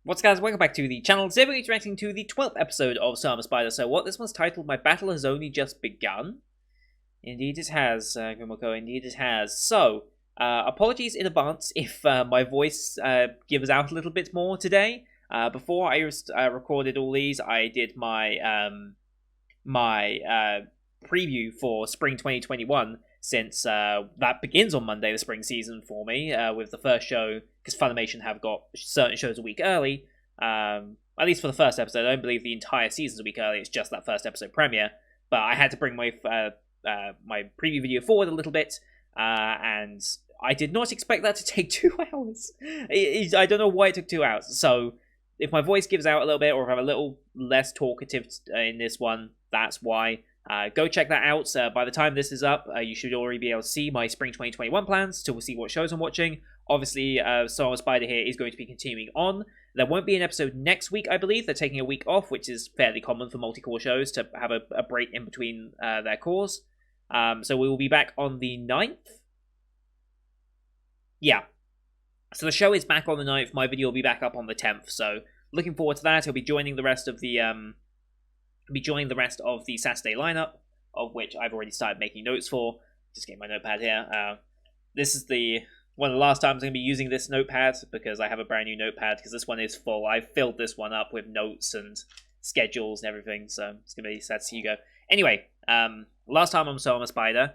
What's guys, welcome back to the channel. Today we're interacting to the 12th episode of Summer Spider. So what, this one's titled My Battle Has Only Just Begun? Indeed it has, Kumo, indeed it has. So, apologies in advance if my voice gives out a little bit more today. Before I recorded all these, I did my preview for Spring 2021, since that begins on Monday, the spring season for me, with the first show, because Funimation have got certain shows a week early, at least for the first episode. I don't believe the entire season's a week early, it's just that first episode premiere, but I had to bring my my preview video forward a little bit, and I did not expect that to take 2 hours. I don't know why it took 2 hours, so if my voice gives out a little bit, or if I'm a little less talkative in this one, that's why. Go check that out. By the time this is up, you should already be able to see my Spring 2021 plans to see what shows I'm watching. Obviously, Summer Spider here is going to be continuing on. There won't be an episode next week, I believe. They're taking a week off, which is fairly common for multi-core shows to have a break in between their cores. So we will be back on the 9th. Yeah. So the show is back on the 9th. My video will be back up on the 10th. So looking forward to that. He'll be joining the rest of the Saturday lineup, of which I've already started making notes for. Just getting my notepad here. This is one of the last times I'm going to be using this notepad, because I have a brand new notepad, because this one is full. I've filled this one up with notes and schedules and everything, so it's going to be sad to see you go. Anyway, last time on Summer Spider,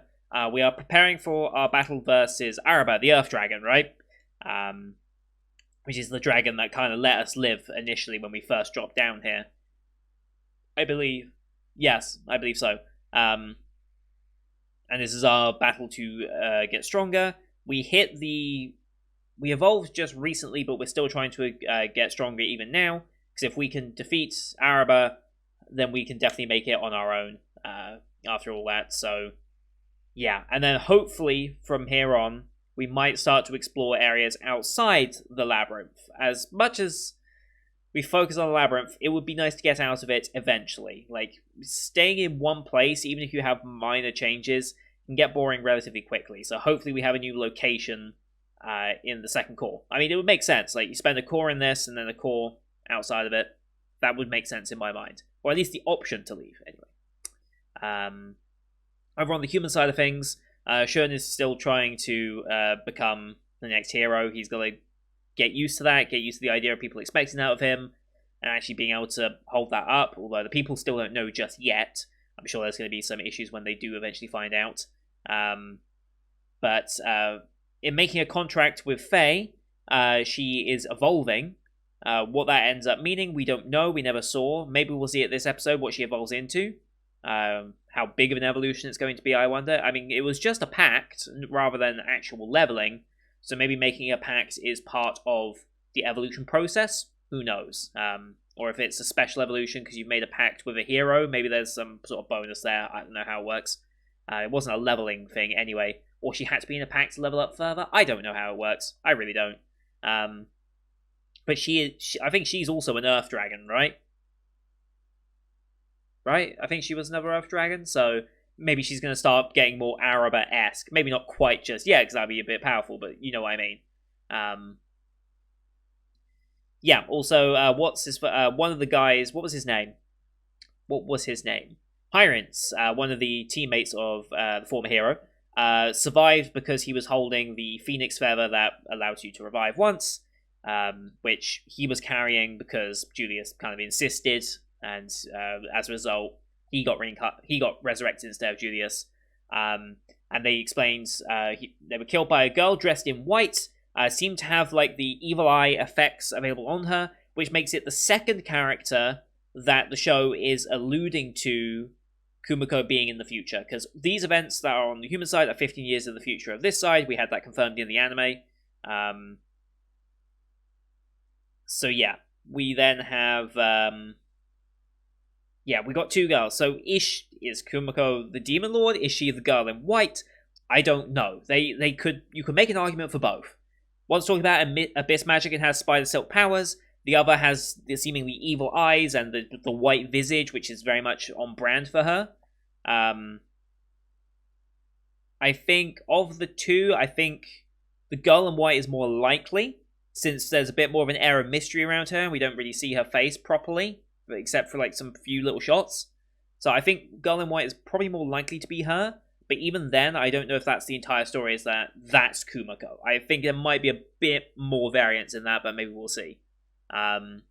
we are preparing for our battle versus Araba, the Earth Dragon, right? Which is the dragon that kind of let us live initially when we first dropped down here. I believe. Yes, I believe so. And this is our battle to get stronger. We evolved just recently, but we're still trying to get stronger even now. Because if we can defeat Araba, then we can definitely make it on our own after all that. So, yeah. And then hopefully, from here on, we might start to explore areas outside the labyrinth. As much as we focus on the labyrinth, it would be nice to get out of it eventually. Like, staying in one place, even if you have minor changes, can get boring relatively quickly. So hopefully we have a new location in the second core. I mean, it would make sense. Like, you spend a core in this, and then a core outside of it. That would make sense in my mind. Or at least the option to leave, anyway. Over on the human side of things, Shun is still trying to become the next hero. He's got to get used to that, get used to the idea of people expecting out of him, and actually being able to hold that up, although the people still don't know just yet. I'm sure there's going to be some issues when they do eventually find out. But in making a contract with Faye, she is evolving. What that ends up meaning, we don't know, we never saw. Maybe we'll see at this episode what she evolves into. How big of an evolution it's going to be, I wonder. I mean, it was just a pact, rather than actual leveling. So maybe making a pact is part of the evolution process. Who knows? Or if it's a special evolution because you've made a pact with a hero, maybe there's some sort of bonus there. I don't know how it works. It wasn't a leveling thing anyway. Or she had to be in a pact to level up further. I don't know how it works. I really don't. But I think she's also an Earth Dragon, right? Right? I think she was another Earth Dragon, so maybe she's going to start getting more Araba-esque. Maybe not quite just yet, because that'd be a bit powerful, but you know what I mean. Yeah, also, one of the guys, what was his name? Hyrance, one of the teammates of the former hero, survived because he was holding the Phoenix Feather that allows you to revive once, which he was carrying because Julius kind of insisted, and as a result, he got resurrected instead of Julius. And they explained they were killed by a girl dressed in white, seemed to have like the evil eye effects available on her, which makes it the second character that the show is alluding to Kumiko being in the future. Because these events that are on the human side are 15 years in the future of this side. We had that confirmed in the anime. So yeah, we then have... yeah, we got two girls. So is Kumiko the Demon Lord? Is she the girl in white? I don't know. You could make an argument for both. One's talking about abyss magic and has spider silk powers. The other has the seemingly evil eyes and the white visage, which is very much on brand for her. I think of the two, I think the girl in white is more likely. since there's a bit more of an air of mystery around her, and we don't really see her face properly, except for like some few little shots. So I think Girl in White is probably more likely to be her. But even then, I don't know if that's the entire story. Is that's Kumiko? I think there might be a bit more variance in that, but maybe we'll see. But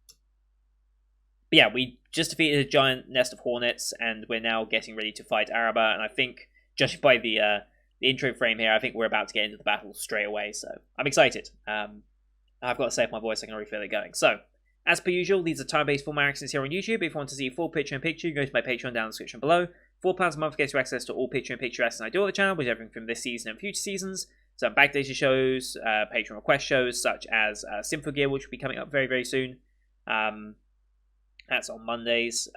yeah, we just defeated a giant nest of hornets, and we're now getting ready to fight Araba. And I think, judging by the intro frame here, I think we're about to get into the battle straight away. So I'm excited. I've got to save my voice. I can already feel it going. So, as per usual, these are time-based format reactions here on YouTube. If you want to see full picture-in-picture, go to my Patreon down in the description below. £4 a month gets you access to all picture-in-picture reactions I do on the channel, which is everything from this season and future seasons. So backdated shows, Patreon request shows, such as Symphogear, which will be coming up very, very soon. That's on Mondays.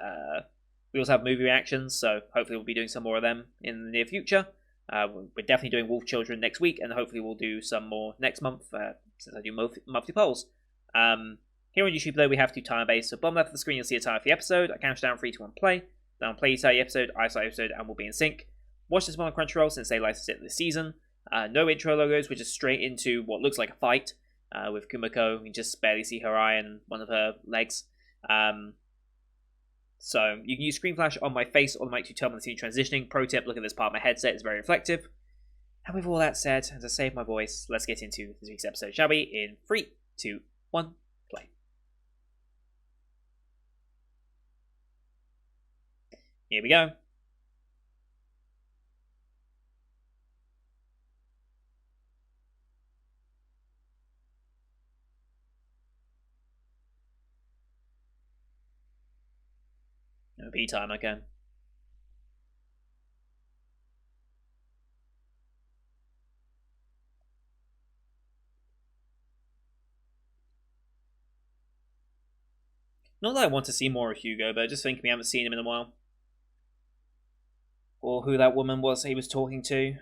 We also have movie reactions, so hopefully we'll be doing some more of them in the near future. We're definitely doing Wolf Children next week, and hopefully we'll do some more next month, since I do monthly polls. Here on YouTube, though, we have to time-based, so bottom left of the screen you'll see a time for the episode. I count down 3, 2, 1, play. Then I'll play you the episode, I start the episode, and we'll be in sync. Watch this one on Crunchyroll since they licensed it this season. No intro logos, we're just straight into what looks like a fight with Kumiko. You can just barely see her eye and one of her legs. So you can use screen flash on my face or the mic to tell me the scene transitioning. Pro tip, look at this part of my headset, it's very reflective. And with all that said, and to save my voice, let's get into this week's episode, shall we? In 3, 2, 1, play. Here we go. No B time again. Not that I want to see more of Hugo, but I just think we haven't seen him in a while. Or who that woman was he was talking to.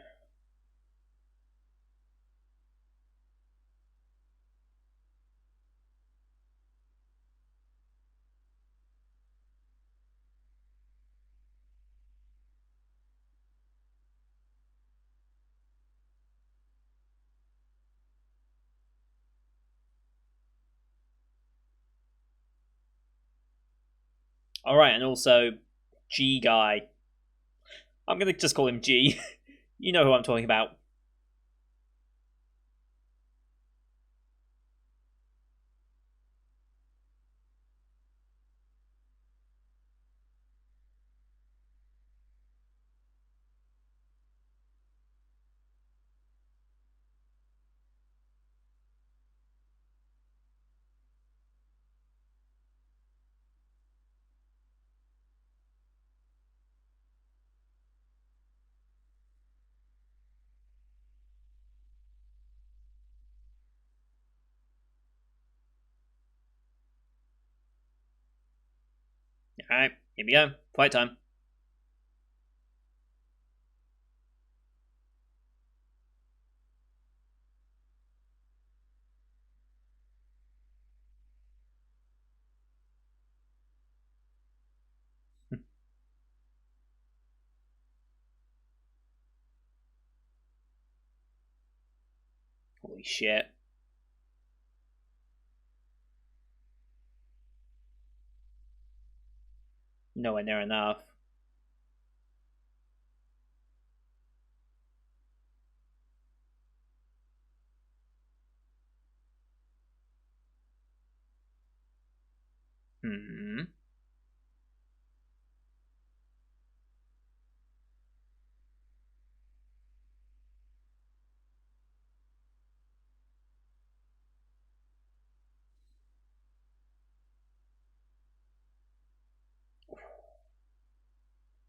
Alright, and also G guy. I'm gonna just call him G. You know who I'm talking about. Alright, here we go. Fight time. Holy shit. Nowhere near enough. Hmm.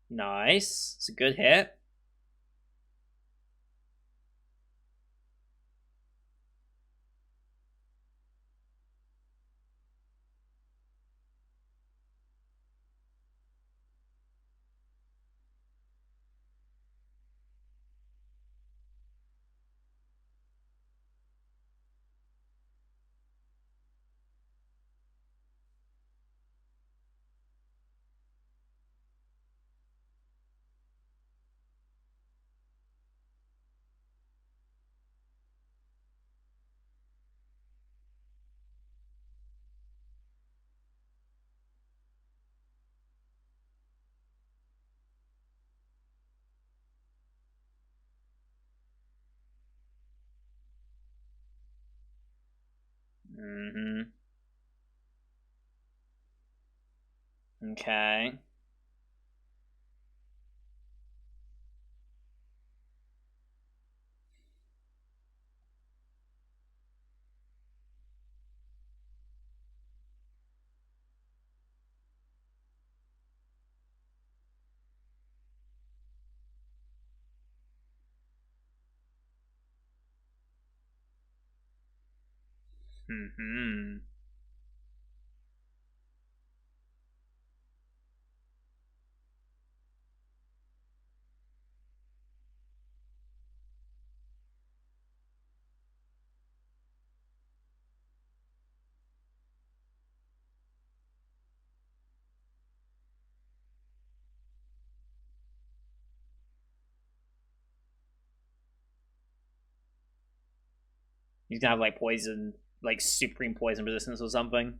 Nice. It's a good hit. Mm-hmm. Okay. Mm-hmm. He's gonna have like poison, like supreme poison resistance or something.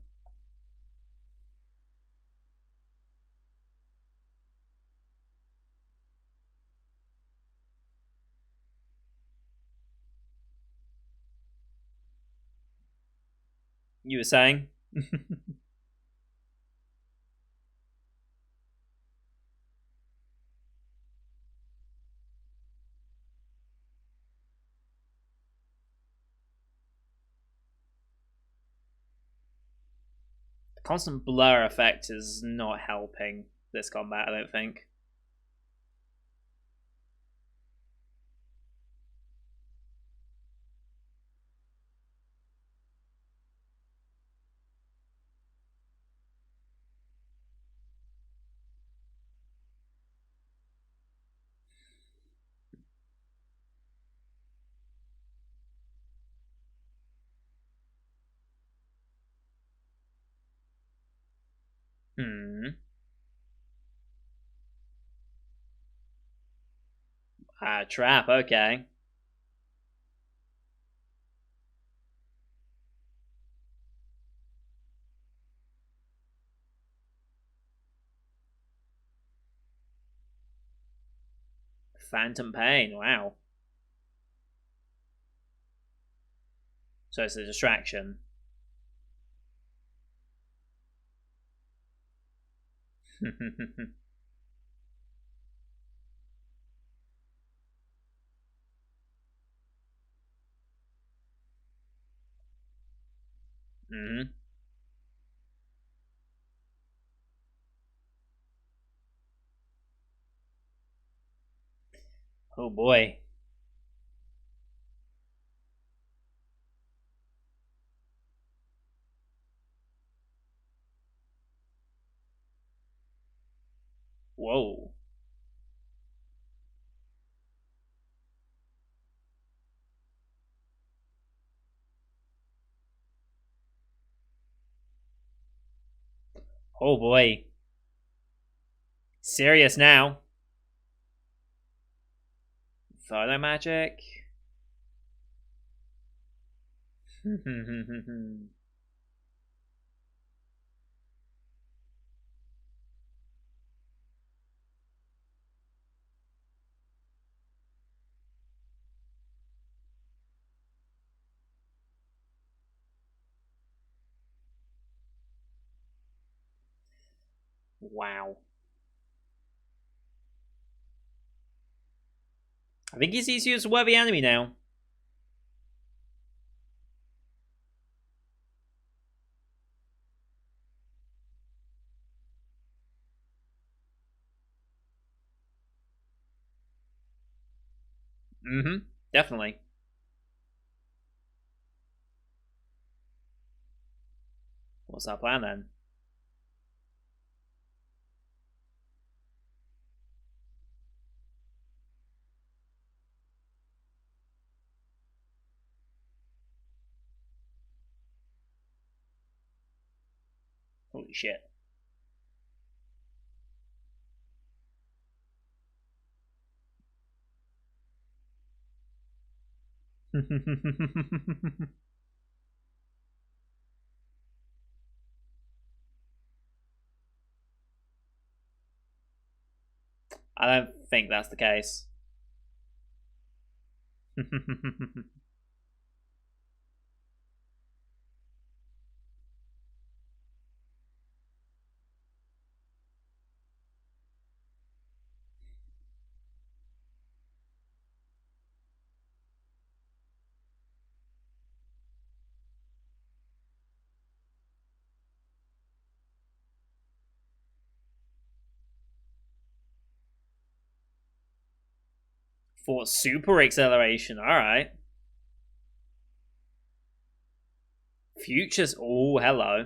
You were saying? The constant blur effect is not helping this combat, I don't think. Hmm. Trap, okay. Phantom pain, wow. So it's a distraction. Hmm. Oh boy. Whoa. Oh boy. Serious now. Photo magic. Wow. I think he sees you as a worthy enemy now. Mm-hmm. Definitely. What's our plan then? Holy shit. I don't think that's the case. For super acceleration, alright. Futures, oh, hello.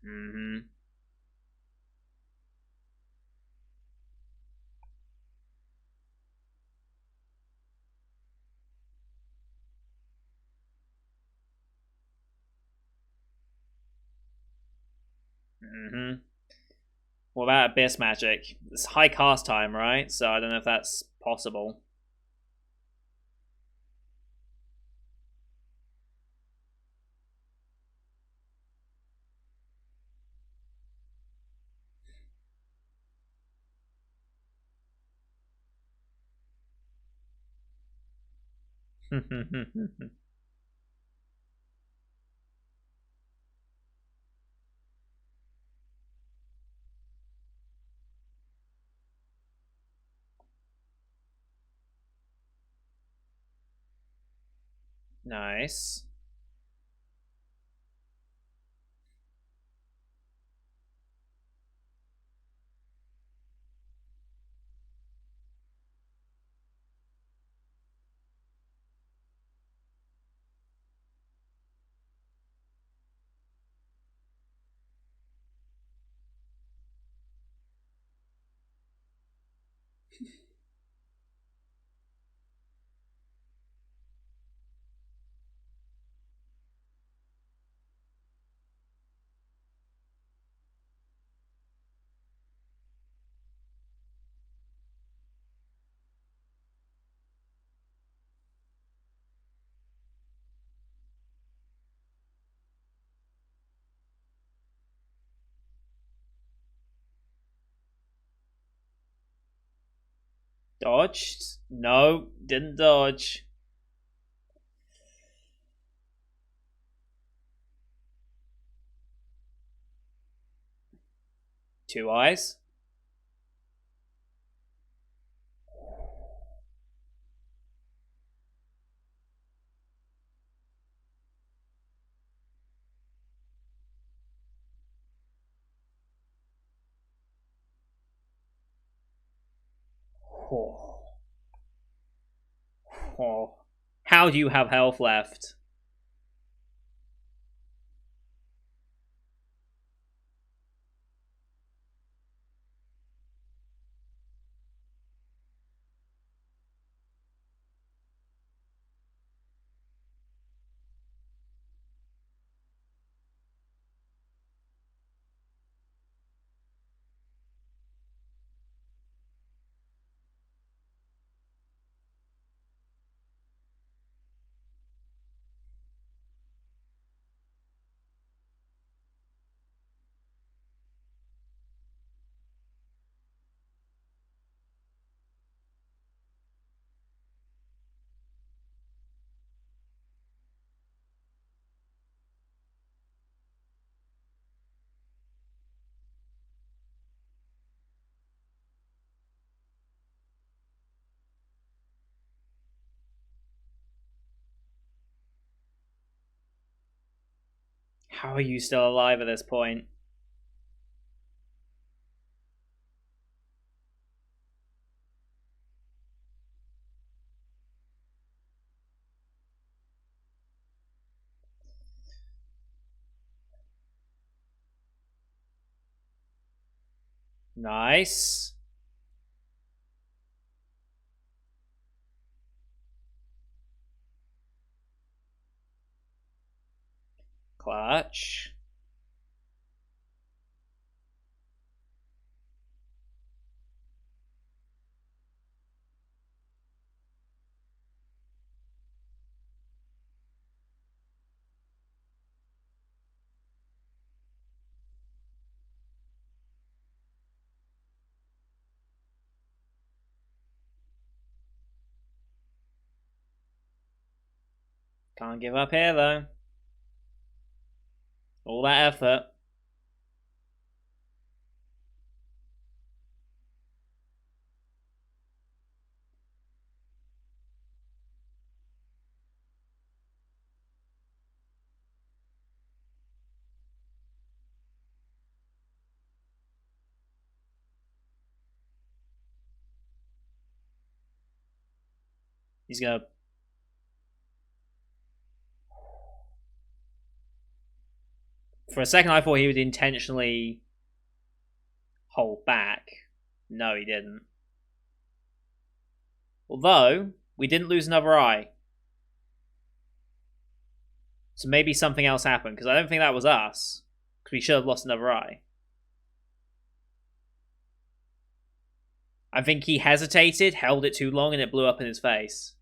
Mm-hmm. Mm-hmm. What about Abyss Magic? It's high cast time, right? So I don't know if that's possible. Nice. Dodged? No, didn't dodge. Two eyes. Oh. Oh. How do you have health left? How are you still alive at this point? Nice. Clutch. Can't give up here though. All that effort. He's gonna. For a second, I thought he would intentionally hold back. No, he didn't. Although, we didn't lose another eye. So maybe something else happened, because I don't think that was us. Because we should have lost another eye. I think he hesitated, held it too long, and it blew up in his face.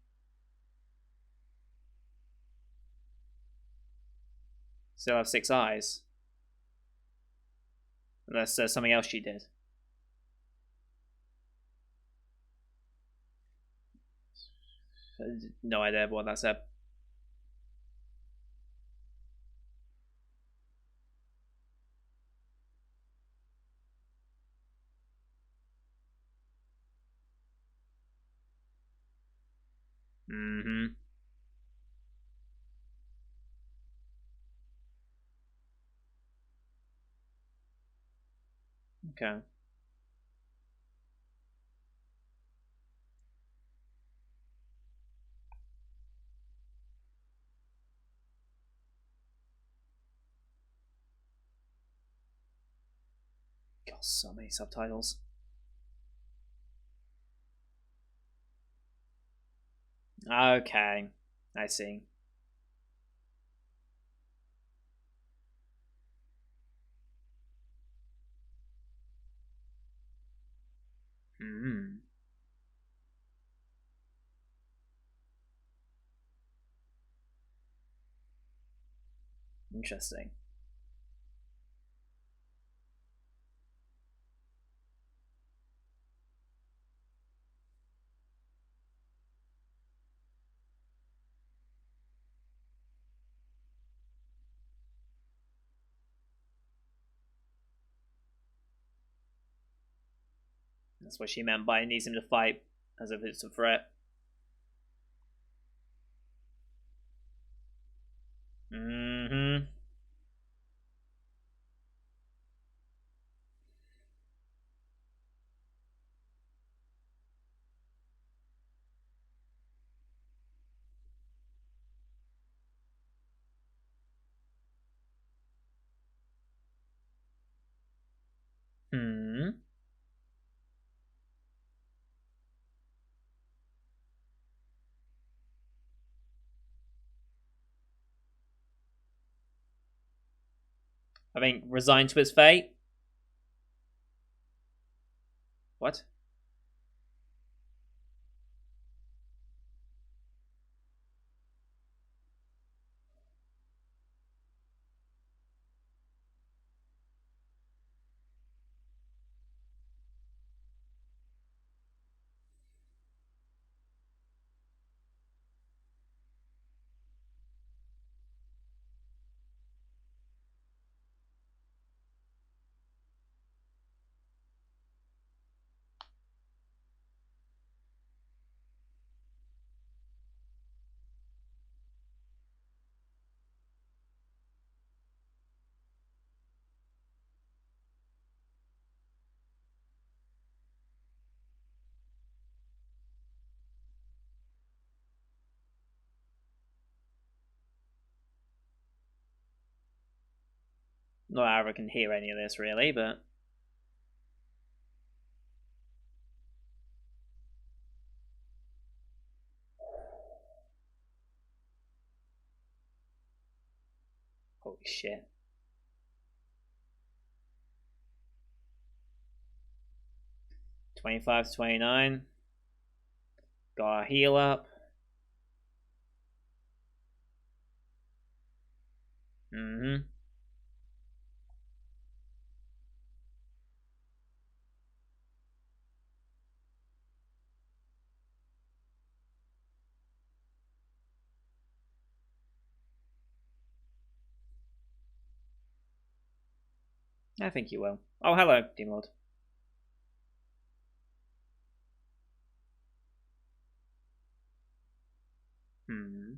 Still have 6 eyes. Unless there's something else she did. No idea what that said. Mm-hmm. Okay. God, so many subtitles. Okay. I see. Hmm. Interesting. That's what she meant by needs him to fight as if it's a threat. Mm-hmm. Hmm. I think resigned to his fate. What? Not how I can hear any of this really, but holy shit. 25 to 29. Got a heal up. Mm-hmm. I think you will. Oh, hello, Demon Lord. Hmm.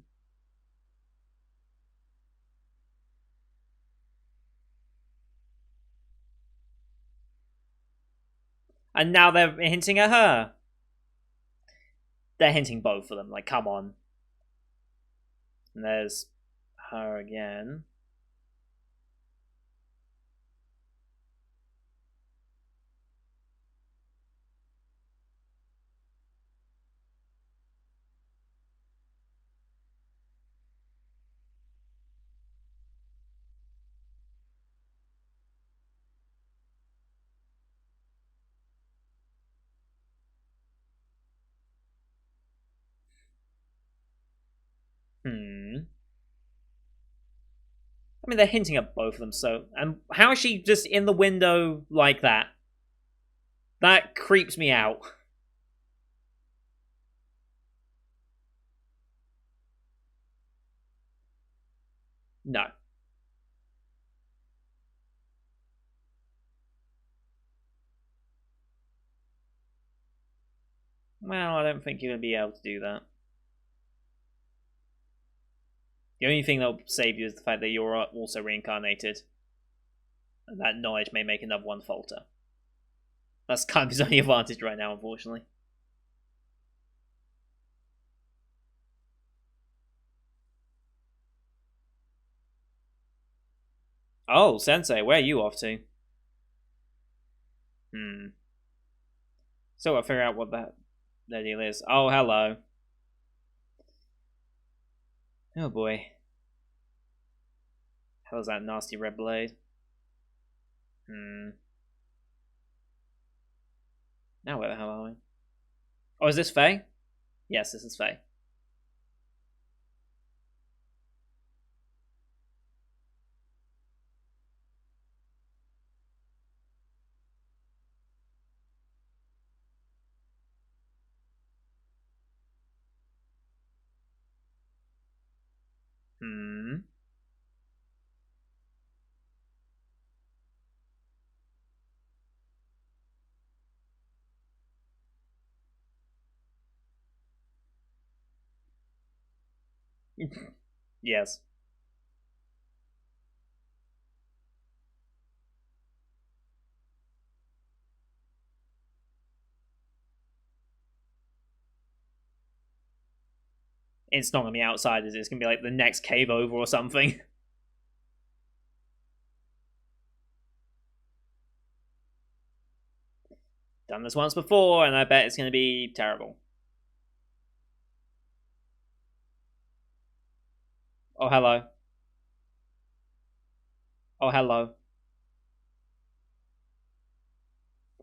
And now they're hinting at her. they're hinting both of them. Like, come on. And there's her again. I mean, they're hinting at both of them, so... And how is she just in the window like that? That creeps me out. No. Well, I don't think you're going to be able to do that. The only thing that'll save you is the fact that you're also reincarnated. And that knowledge may make another one falter. That's kind of his only advantage right now, unfortunately. Oh, Sensei, where are you off to? So I'll figure out what that deal is. Oh, hello. Oh boy. Hell's that nasty red blade? Now where the hell are we? Oh, is this Faye? Yes, this is Faye. Yes. It's not gonna be outside, is it? It's gonna be like the next cave over or something. Done this once before, and I bet it's gonna be terrible. Oh, hello. Oh, hello.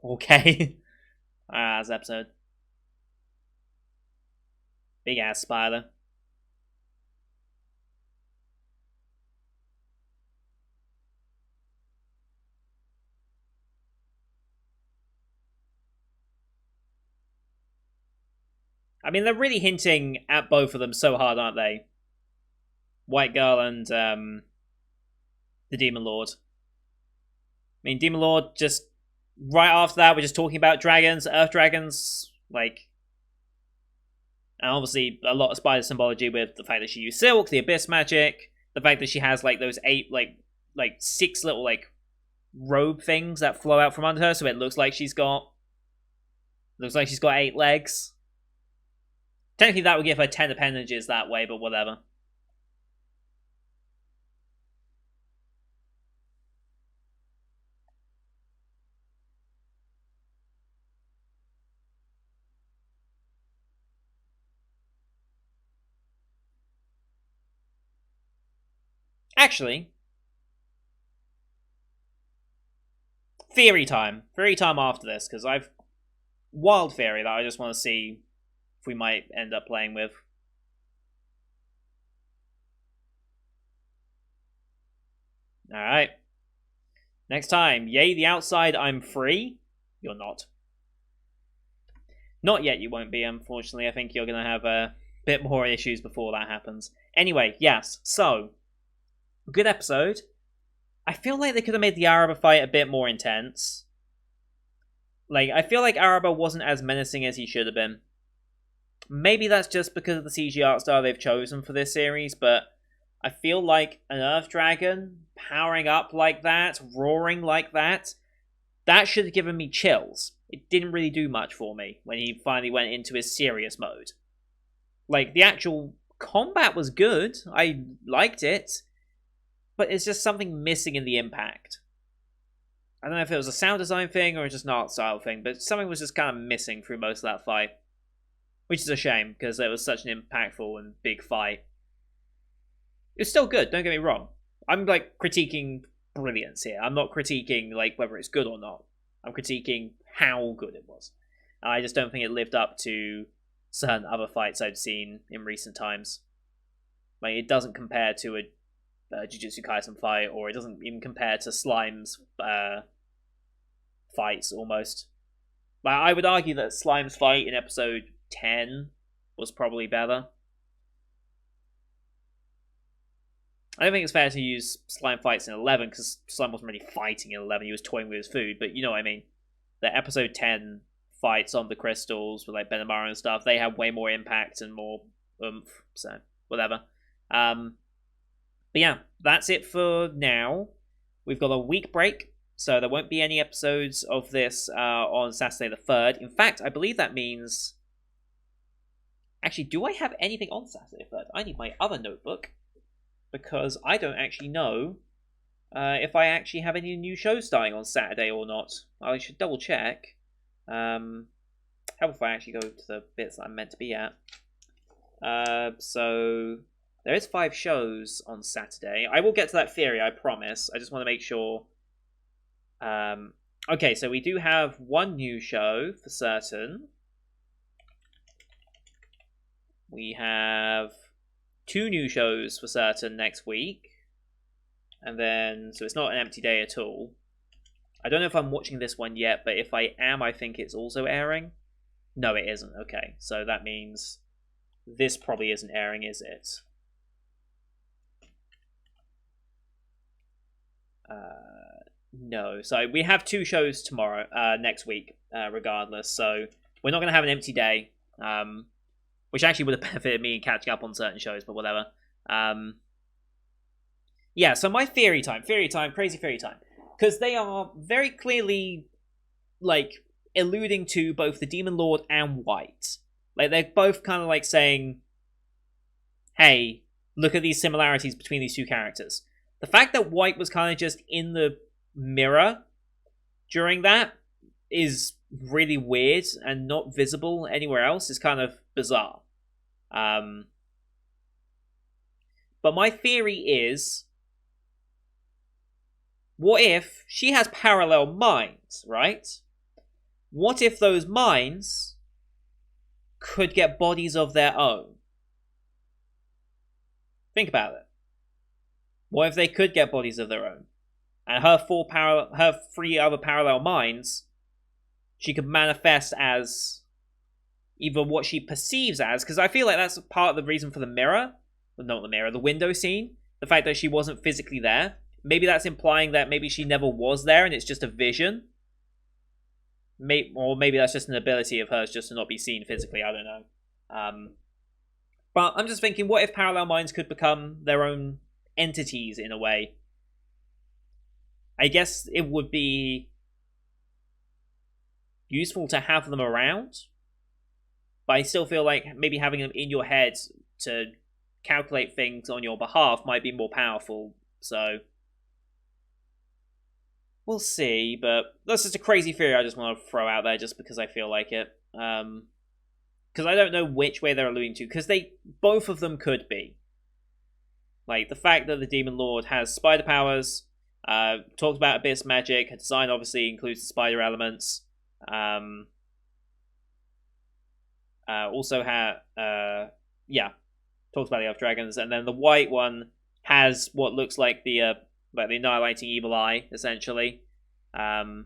Okay. This episode. Big ass spider. I mean, they're really hinting at both of them so hard, aren't they? White Girl and the Demon Lord. I mean, Demon Lord just right after that, we're just talking about dragons, Earth dragons, like, and obviously a lot of spider symbology with the fact that she used silk, the abyss magic, the fact that she has like those six little like robe things that flow out from under her, so it looks like she's got 8 legs. Technically, that would give her 10 appendages that way, but whatever. Actually, theory time. Theory time after this, because I've wild theory that I just want to see if we might end up playing with. Alright. Next time, yay the outside, I'm free. You're not. Not yet, you won't be, unfortunately. I think you're going to have a bit more issues before that happens. Anyway, yes, so, good episode. I feel like they could have made the Araba fight a bit more intense. Like, I feel like Araba wasn't as menacing as he should have been. Maybe that's just because of the CG art style they've chosen for this series, but I feel like an Earth Dragon powering up like that, roaring like that, that should have given me chills. It didn't really do much for me when he finally went into his serious mode. Like, the actual combat was good. I liked it. But it's just something missing in the impact. I don't know if it was a sound design thing or just an art style thing, but something was just kind of missing through most of that fight. Which is a shame, because it was such an impactful and big fight. It's still good, don't get me wrong. I'm, like, critiquing brilliance here. I'm not critiquing, like, whether it's good or not. I'm critiquing how good it was. I just don't think it lived up to certain other fights I've seen in recent times. Like, it doesn't compare to a Jujutsu Kaisen fight, or it doesn't even compare to Slime's fights, almost. Like, I would argue that Slime's fight in episode 10 was probably better. I don't think it's fair to use Slime fights in 11, because Slime wasn't really fighting in 11, he was toying with his food, but you know what I mean. The episode 10 fights on the crystals with like Benimaru and stuff, they have way more impact and more oomph, so whatever. But yeah, that's it for now. We've got a week break, so there won't be any episodes of this on Saturday the 3rd. In fact, I believe that means... Actually, do I have anything on Saturday the 3rd? I need my other notebook, because I don't actually know if I actually have any new shows starting on Saturday or not. I should double check. How if I actually go to the bits that I'm meant to be at? So there is 5 shows on Saturday. I will get to that theory, I promise. I just want to make sure. Okay, so we do have 1 new show for certain. We have 2 new shows for certain next week. And then, so it's not an empty day at all. I don't know if I'm watching this one yet, but if I am, I think it's also airing. No, it isn't. Okay, so that means this probably isn't airing, is it? No. So we have 2 shows tomorrow, next week, regardless. So we're not going to have an empty day, which actually would have benefited me in catching up on certain shows, but whatever. Yeah, so my theory time, crazy theory time. Because they are very clearly, like, alluding to both the Demon Lord and White. Like, they're both kind of like saying, hey, look at these similarities between these 2 characters. The fact that White was kind of just in the mirror during that is really weird and not visible anywhere else is kind of bizarre. But my theory is, what if she has parallel minds, right? What if those minds could get bodies of their own? Think about it. What if they could get bodies of their own? And her 3 other parallel minds, she could manifest as either what she perceives as, because I feel like that's part of the reason for the mirror. Well, not the mirror, the window scene. The fact that she wasn't physically there. Maybe that's implying that maybe she never was there and it's just a vision. Or maybe that's just an ability of hers just to not be seen physically. I don't know. But I'm just thinking, what if parallel minds could become their own entities in a way? I guess it would be useful to have them around. But I still feel like maybe having them in your head to calculate things on your behalf might be more powerful. So we'll see, but that's just a crazy theory I just want to throw out there just because I feel like it. Because I don't know which way they're alluding to, because both of them could be. Like, the fact that the Demon Lord has spider powers, talked about abyss magic, her design obviously includes the spider elements. Also talked about the Elf Dragons, and then the white one has what looks like the annihilating evil eye, essentially, and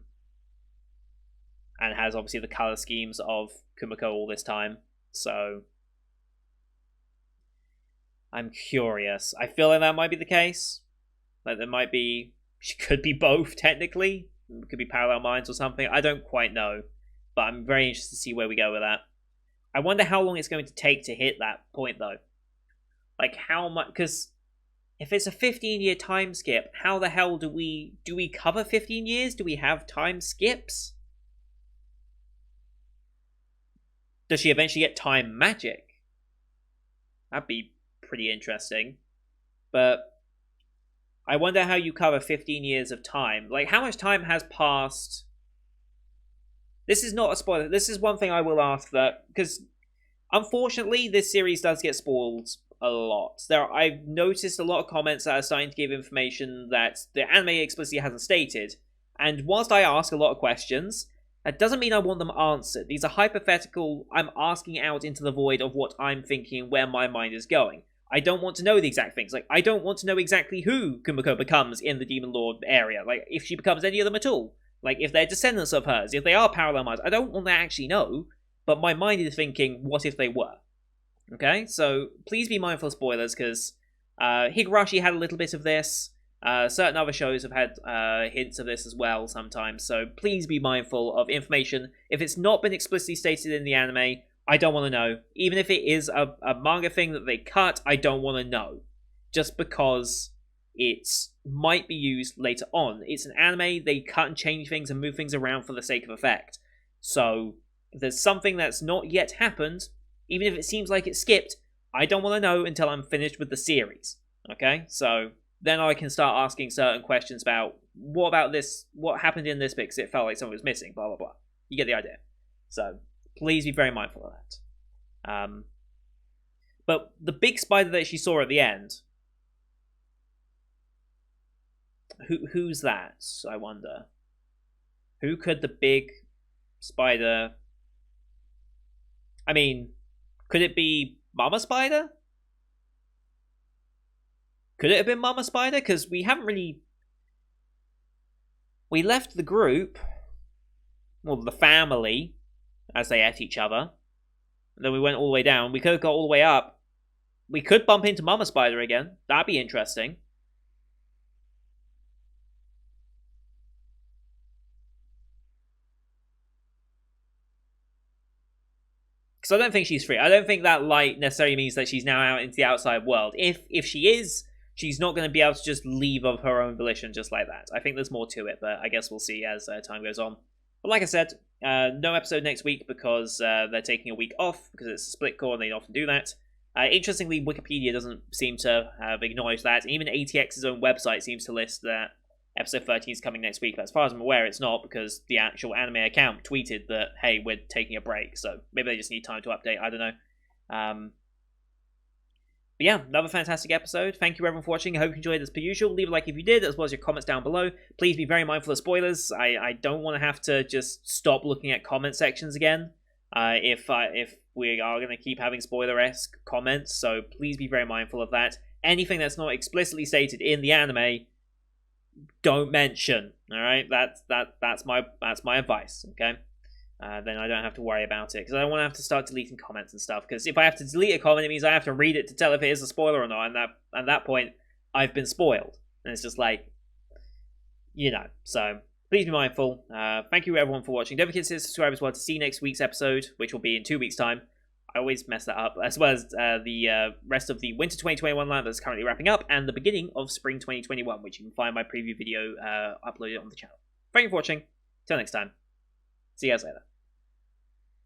has obviously the color schemes of Kumiko all this time. So I'm curious. I feel like that might be the case. Like, she could be both technically. It could be parallel minds or something. I don't quite know, but I'm very interested to see where we go with that. I wonder how long it's going to take to hit that point, though. Like, how much? Because if it's a 15-year time skip, how the hell do we cover 15 years? Do we have time skips? Does she eventually get time magic? That'd be pretty interesting. But I wonder how you cover 15 years of time. Like, how much time has passed? This is not a spoiler. This is one thing I will ask, that because unfortunately this series does get spoiled a lot. I've noticed a lot of comments that are starting to give information that the anime explicitly hasn't stated. And whilst I ask a lot of questions, that doesn't mean I want them answered. These are hypothetical. I'm asking out into the void of what I'm thinking, where my mind is going. I don't want to know the exact things. Like, I don't want to know exactly who Kumiko becomes in the Demon Lord area. Like, if she becomes any of them at all. Like, if they're descendants of hers, if they are parallel minds. I don't want to actually know, but my mind is thinking, what if they were? Okay, so please be mindful of spoilers, because Higurashi had a little bit of this. Certain other shows have had hints of this as well sometimes, so please be mindful of information. If it's not been explicitly stated in the anime, I don't want to know. Even if it is a manga thing that they cut, I don't want to know. Just because it might be used later on. It's an anime, they cut and change things and move things around for the sake of effect. So, if there's something that's not yet happened, even if it seems like it's skipped, I don't want to know until I'm finished with the series. Okay? So, then I can start asking certain questions about, what about this, what happened in this bit, because it felt like something was missing, blah, blah, blah. You get the idea. So, please be very mindful of that. But the big spider that she saw at the end, who's that, I wonder? Who could the big spider... I mean, could it be Mama Spider? Could it have been Mama Spider? Because we haven't really... We left the group, well, the family, as they ate each other. And then we went all the way down. We could have got all the way up. We could bump into Mama Spider again. That'd be interesting. Because I don't think she's free. I don't think that light necessarily means that she's now out into the outside world. If she is, she's not going to be able to just leave of her own volition just like that. I think there's more to it, but I guess we'll see as time goes on. But like I said, no episode next week because they're taking a week off because it's a split core and they often do that. Interestingly, Wikipedia doesn't seem to have acknowledged that. Even ATX's own website seems to list that episode 13 is coming next week, but as far as I'm aware, it's not, because the actual anime account tweeted that, hey, we're taking a break, so maybe they just need time to update, I don't know. But yeah, another fantastic episode. Thank you everyone for watching. I hope you enjoyed as per usual. Leave a like if you did, as well as your comments down below. Please be very mindful of spoilers. I don't want to have to just stop looking at comment sections again if we are going to keep having spoiler-esque comments, so please be very mindful of that. Anything that's not explicitly stated in the anime, don't mention. All right, that's my advice. Okay, then I don't have to worry about it, because I don't want to have to start deleting comments and stuff. Because if I have to delete a comment, it means I have to read it to tell if it is a spoiler or not. And at that point, I've been spoiled, and it's just like, you know. So please be mindful. Thank you everyone for watching. Don't forget to subscribe as well to see next week's episode, which will be in 2 weeks' time. I always mess that up, as well as the rest of the Winter 2021 line that's currently wrapping up, and the beginning of Spring 2021, which you can find my preview video uploaded on the channel. Thank you for watching. Till next time. See you guys later.